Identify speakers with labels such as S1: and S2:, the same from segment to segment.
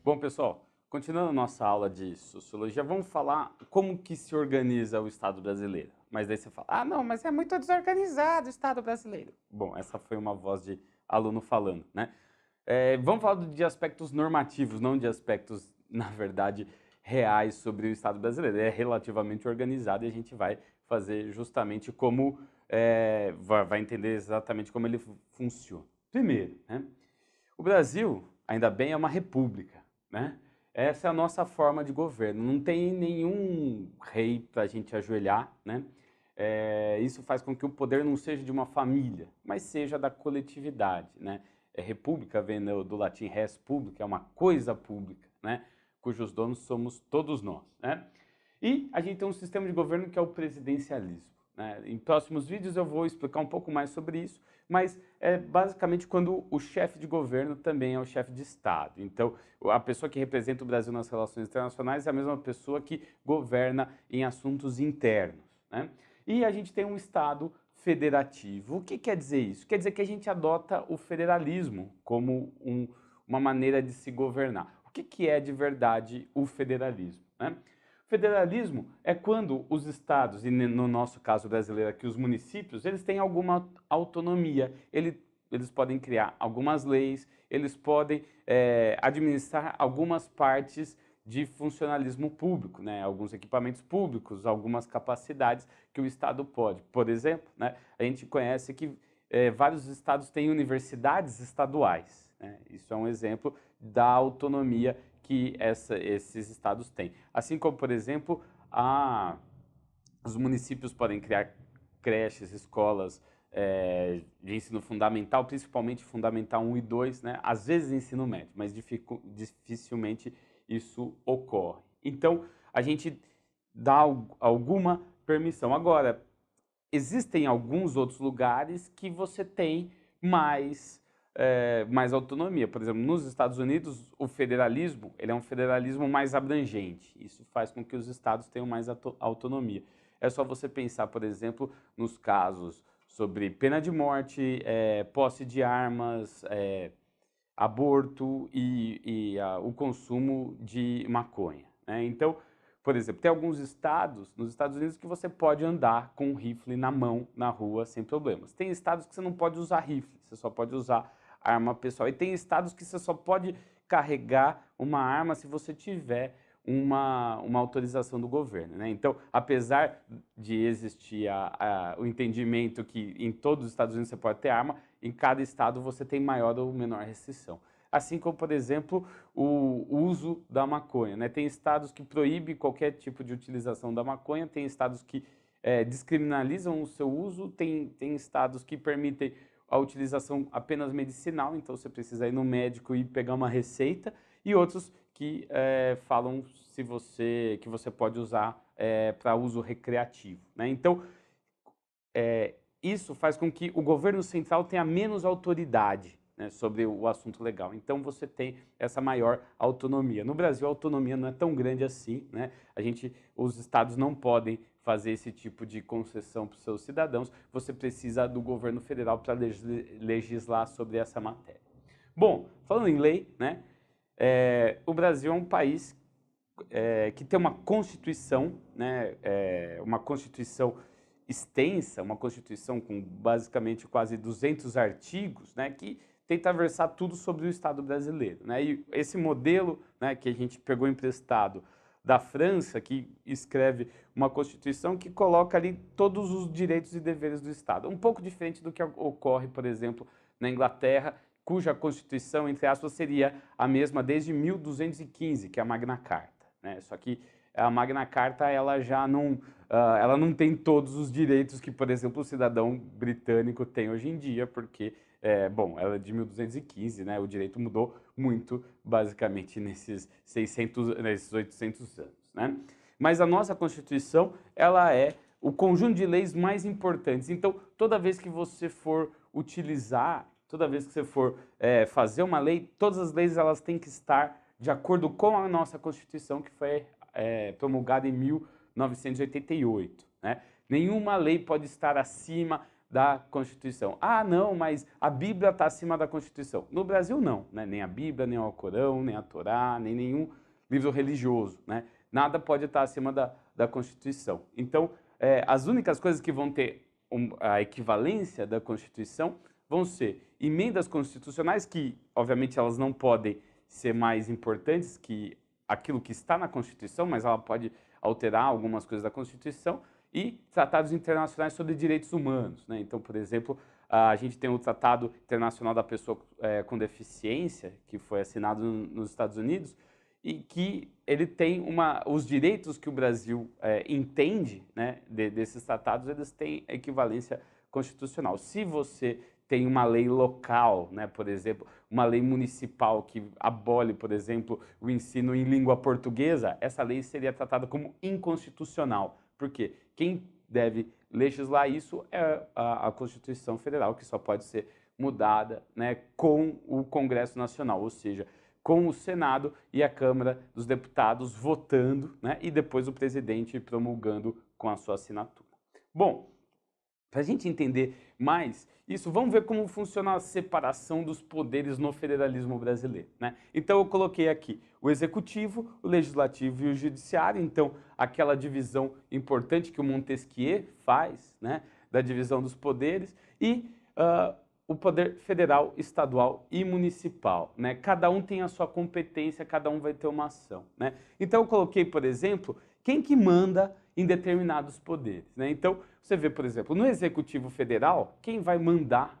S1: Bom, pessoal, continuando nossa aula de sociologia, vamos falar como que se organiza o Estado brasileiro. Mas daí você fala, ah, não, mas é muito desorganizado o Estado brasileiro. Bom, essa foi uma voz de aluno falando, né? Vamos falar de aspectos normativos, não de aspectos, na verdade, reais sobre o Estado brasileiro. É relativamente organizado e a gente vai fazer justamente como, vai entender exatamente como ele funciona. Primeiro, né? O Brasil, ainda bem, é uma república, né? Essa é a nossa forma de governo. Não tem nenhum rei para a gente ajoelhar, né? Isso faz com que o poder não seja de uma família, mas seja da coletividade, né? República vem do latim res publica, é uma coisa pública, né? Cujos donos somos todos nós, né? E a gente tem um sistema de governo que é o presidencialismo, né? Em próximos vídeos eu vou explicar um pouco mais sobre isso, mas é basicamente quando o chefe de governo também é o chefe de Estado. Então, a pessoa que representa o Brasil nas relações internacionais é a mesma pessoa que governa em assuntos internos, né? E a gente tem um Estado federativo. O que quer dizer isso? Quer dizer que a gente adota o federalismo como uma maneira de se governar. O que é de verdade o federalismo, né? Federalismo é quando os estados, e no nosso caso brasileiro aqui, os municípios, eles têm alguma autonomia. Eles podem criar algumas leis, eles podem administrar algumas partes de funcionalismo público, né? Alguns equipamentos públicos, algumas capacidades que o Estado pode. Por exemplo, né? A gente conhece que vários estados têm universidades estaduais, né? Isso é um exemplo da autonomia que esses estados têm. Assim como, por exemplo, os municípios podem criar creches, escolas de ensino fundamental, principalmente fundamental 1 e 2, né? Às vezes ensino médio, mas dificilmente isso ocorre. Então, a gente dá alguma permissão. Agora, existem alguns outros lugares que você tem mais autonomia. Por exemplo, nos Estados Unidos, o federalismo ele é um federalismo mais abrangente. Isso faz com que os estados tenham mais autonomia. É só você pensar, por exemplo, nos casos sobre pena de morte, posse de armas, aborto e o consumo de maconha, né? Então, por exemplo, tem alguns estados nos Estados Unidos que você pode andar com um rifle na mão, na rua, sem problemas. Tem estados que você não pode usar rifle, você só pode usar arma pessoal. E tem estados que você só pode carregar uma arma se você tiver uma autorização do governo, né? Então, apesar de existir o entendimento que em todos os Estados Unidos você pode ter arma, em cada estado você tem maior ou menor restrição. Assim como, por exemplo, o uso da maconha, né? Tem estados que proíbem qualquer tipo de utilização da maconha, tem estados que descriminalizam o seu uso, tem estados que permitem a utilização apenas medicinal, então você precisa ir no médico e pegar uma receita, e outros que falam que você pode usar para uso recreativo, né? Então, isso faz com que o governo central tenha menos autoridade, né, sobre o assunto legal. Então você tem essa maior autonomia. No Brasil a autonomia não é tão grande assim, né? Os estados não podem fazer esse tipo de concessão para os seus cidadãos. Você precisa do governo federal para legislar sobre essa matéria. Bom, falando em lei, né? O Brasil é um país que tem uma constituição, né? Uma constituição extensa, uma constituição com basicamente quase 200 artigos, né? Que tenta versar tudo sobre o Estado brasileiro, né? E esse modelo, né, que a gente pegou emprestado da França, que escreve uma Constituição que coloca ali todos os direitos e deveres do Estado. Um pouco diferente do que ocorre, por exemplo, na Inglaterra, cuja Constituição, entre aspas, seria a mesma desde 1215, que é a Magna Carta, né? Só que a Magna Carta ela já não, ela não tem todos os direitos que, por exemplo, o cidadão britânico tem hoje em dia, porque bom, ela é de 1215, né? O direito mudou muito, basicamente, nesses 800 anos, né? Mas a nossa Constituição, ela é o conjunto de leis mais importantes. Então, toda vez que você for utilizar, toda vez que você for fazer uma lei, todas as leis elas têm que estar de acordo com a nossa Constituição, que foi promulgada em 1988, né? Nenhuma lei pode estar acima da Constituição. Ah, não, mas a Bíblia está acima da Constituição. No Brasil, não, né? Nem a Bíblia, nem o Alcorão, nem a Torá, nem nenhum livro religioso, né? Nada pode estar acima da Constituição. Então, as únicas coisas que vão ter a equivalência da Constituição vão ser emendas constitucionais, que, obviamente, elas não podem ser mais importantes que aquilo que está na Constituição, mas ela pode alterar algumas coisas da Constituição, e tratados internacionais sobre direitos humanos, né? Então, por exemplo, a gente tem o Tratado Internacional da Pessoa com Deficiência, que foi assinado nos Estados Unidos, e que ele tem os direitos que o Brasil entende, né, desses tratados, eles têm equivalência constitucional. Se você tem uma lei local, né, por exemplo, uma lei municipal que abole, por exemplo, o ensino em língua portuguesa, essa lei seria tratada como inconstitucional. Por quê? Quem deve legislar isso é a Constituição Federal, que só pode ser mudada, né, com o Congresso Nacional, ou seja, com o Senado e a Câmara dos Deputados votando, né, e depois o presidente promulgando com a sua assinatura. Bom, para a gente entender mais isso, vamos ver como funciona a separação dos poderes no federalismo brasileiro, né? Então eu coloquei aqui o Executivo, o Legislativo e o Judiciário. Então aquela divisão importante que o Montesquieu faz, né, da divisão dos poderes, e o poder federal, estadual e municipal, né? Cada um tem a sua competência, cada um vai ter uma ação, né? Então eu coloquei, por exemplo, quem que manda em determinados poderes, né? Então você vê, por exemplo, no Executivo Federal, quem vai mandar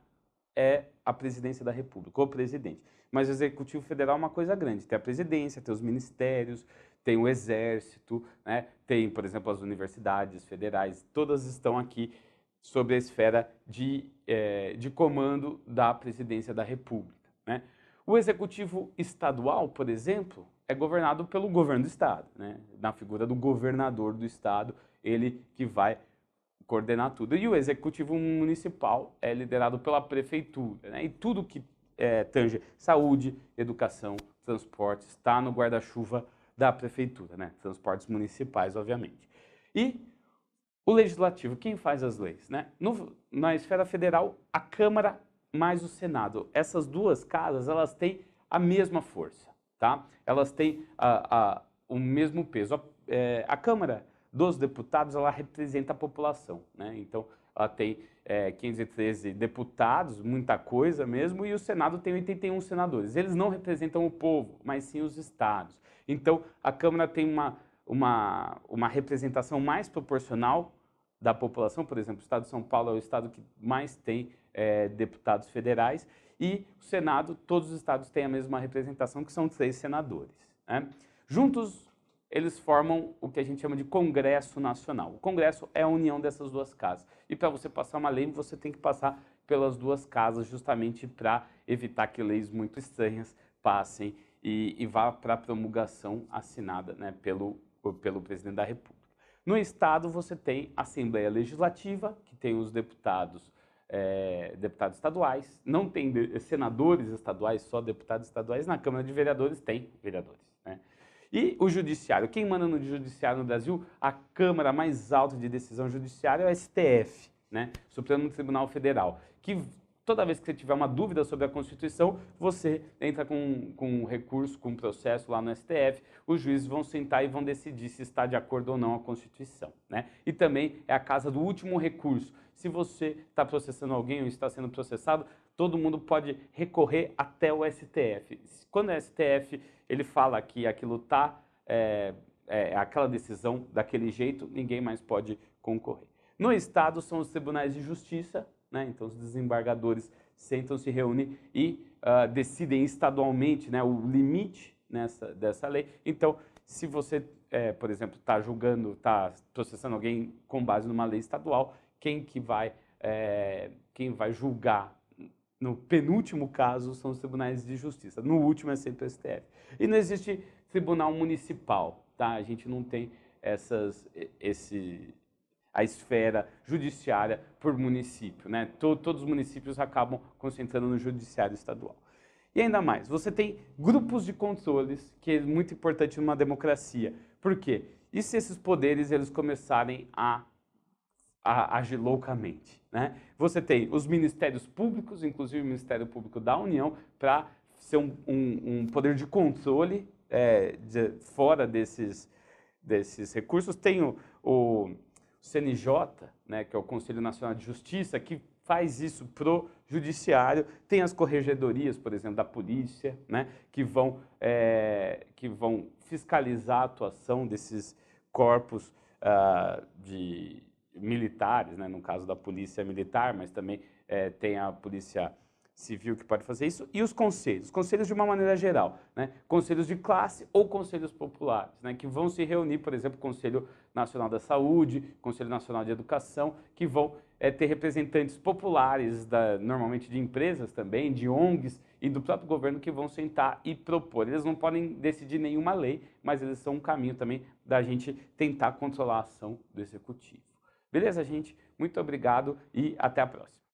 S1: é a Presidência da República, o presidente. Mas o Executivo Federal é uma coisa grande, tem a presidência, tem os ministérios, tem o Exército, né? Tem, por exemplo, as universidades federais, todas estão aqui sob a esfera de comando da Presidência da República, né? O Executivo Estadual, por exemplo, é governado pelo governo do Estado, né? Na figura do governador do Estado, ele que vai coordenar tudo. E o Executivo Municipal é liderado pela Prefeitura, né? E tudo que tange saúde, educação, transportes, está no guarda-chuva da Prefeitura, né? Transportes municipais, obviamente. E o Legislativo, quem faz as leis, né? Na esfera federal, a Câmara mais o Senado. Essas duas casas, elas têm a mesma força, tá? Elas têm o mesmo peso. A Câmara dos Deputados, ela representa a população, né? Então, ela tem 513 deputados, muita coisa mesmo, e o Senado tem 81 senadores. Eles não representam o povo, mas sim os estados. Então, a Câmara tem uma representação mais proporcional da população. Por exemplo, o estado de São Paulo é o estado que mais tem deputados federais, e o Senado, todos os estados têm a mesma representação, que são 3 senadores, né? Juntos, eles formam o que a gente chama de Congresso Nacional. O Congresso é a união dessas duas casas. E para você passar uma lei, você tem que passar pelas duas casas, justamente para evitar que leis muito estranhas passem e vá para a promulgação assinada, né, pelo presidente da República. No Estado, você tem a Assembleia Legislativa, que tem os deputados estaduais. Não tem senadores estaduais, só deputados estaduais. Na Câmara de Vereadores tem vereadores, né? E o Judiciário. Quem manda no Judiciário no Brasil? A Câmara mais alta de decisão judiciária é o STF, né? Supremo Tribunal Federal, que toda vez que você tiver uma dúvida sobre a Constituição, você entra com um recurso, com um processo lá no STF, os juízes vão sentar e vão decidir se está de acordo ou não a Constituição, né? E também é a casa do último recurso. Se você está processando alguém ou está sendo processado, todo mundo pode recorrer até o STF. Quando o STF ele fala que aquilo está, aquela decisão daquele jeito, ninguém mais pode concorrer. No Estado são os tribunais de justiça, né? Então os desembargadores sentam, se reúnem e decidem estadualmente, né, o limite dessa lei. Então, se você, por exemplo, está julgando, está processando alguém com base numa lei estadual, quem vai julgar no penúltimo caso são os tribunais de justiça. No último é sempre o STF. E não existe tribunal municipal, tá? A gente não tem a esfera judiciária por município, né? Todos os municípios acabam concentrando no judiciário estadual. E ainda mais, você tem grupos de controles, que é muito importante numa democracia. Por quê? E se esses poderes eles começarem a agir loucamente, né? Você tem os ministérios públicos, inclusive o Ministério Público da União, para ser um poder de controle fora desses recursos. Tem o CNJ, né, que é o Conselho Nacional de Justiça, que faz isso pro judiciário. Tem as corregedorias, por exemplo, da polícia, né, que vão fiscalizar a atuação desses corpos de militares, né, no caso da polícia militar, mas também tem a polícia civil que pode fazer isso, e os conselhos de uma maneira geral, né? Conselhos de classe ou conselhos populares, né? Que vão se reunir, por exemplo, Conselho Nacional da Saúde, Conselho Nacional de Educação, que vão ter representantes populares, normalmente de empresas também, de ONGs e do próprio governo, que vão sentar e propor. Eles não podem decidir nenhuma lei, mas eles são um caminho também da gente tentar controlar a ação do executivo. Beleza, gente? Muito obrigado e até a próxima.